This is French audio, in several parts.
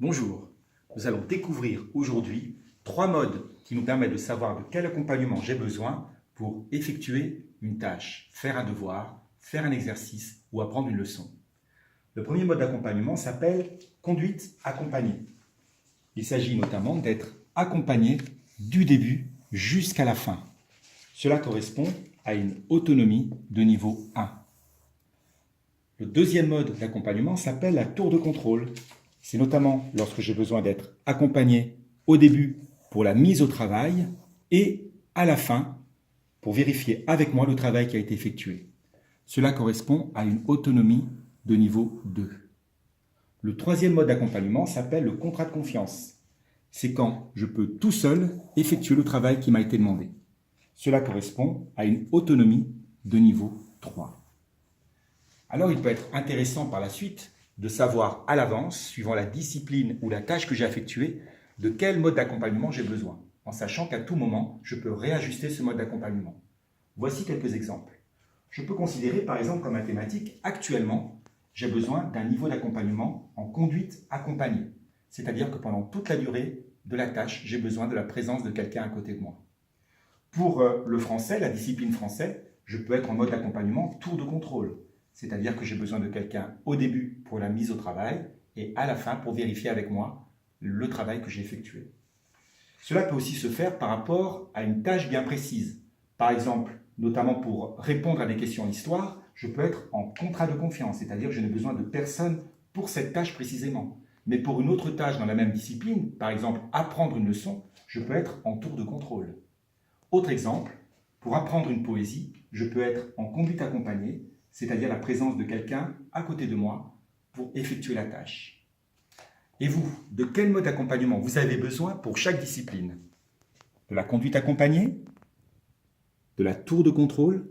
Bonjour, nous allons découvrir aujourd'hui 3 modes qui nous permettent de savoir de quel accompagnement j'ai besoin pour effectuer une tâche, faire un devoir, faire un exercice ou apprendre une leçon. Le premier mode d'accompagnement s'appelle conduite accompagnée. Il s'agit notamment d'être accompagné du début jusqu'à la fin. Cela correspond à une autonomie de niveau 1. Le deuxième mode d'accompagnement s'appelle la tour de contrôle. C'est notamment lorsque j'ai besoin d'être accompagné au début pour la mise au travail et à la fin pour vérifier avec moi le travail qui a été effectué. Cela correspond à une autonomie de niveau 2. Le troisième mode d'accompagnement s'appelle le contrat de confiance. C'est quand je peux tout seul effectuer le travail qui m'a été demandé. Cela correspond à une autonomie de niveau 3. Alors il peut être intéressant par la suite de savoir à l'avance, suivant la discipline ou la tâche que j'ai effectuée, de quel mode d'accompagnement j'ai besoin, en sachant qu'à tout moment, je peux réajuster ce mode d'accompagnement. Voici quelques exemples. Je peux considérer par exemple comme mathématique, actuellement, j'ai besoin d'un niveau d'accompagnement en conduite accompagnée, c'est-à-dire que pendant toute la durée de la tâche, j'ai besoin de la présence de quelqu'un à côté de moi. Pour le français, la discipline français, je peux être en mode d'accompagnement tour de contrôle, c'est-à-dire que j'ai besoin de quelqu'un au début pour la mise au travail et à la fin pour vérifier avec moi le travail que j'ai effectué. Cela peut aussi se faire par rapport à une tâche bien précise. Par exemple, notamment pour répondre à des questions d'histoire, je peux être en contrat de confiance, c'est-à-dire que je n'ai besoin de personne pour cette tâche précisément. Mais pour une autre tâche dans la même discipline, par exemple apprendre une leçon, je peux être en tour de contrôle. Autre exemple, pour apprendre une poésie, je peux être en conduite accompagnée, c'est-à-dire la présence de quelqu'un à côté de moi pour effectuer la tâche. Et vous, de quel mode d'accompagnement vous avez besoin pour chaque discipline? De la conduite accompagnée? De la tour de contrôle?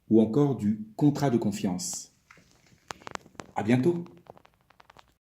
Ou encore du contrat de confiance? À bientôt!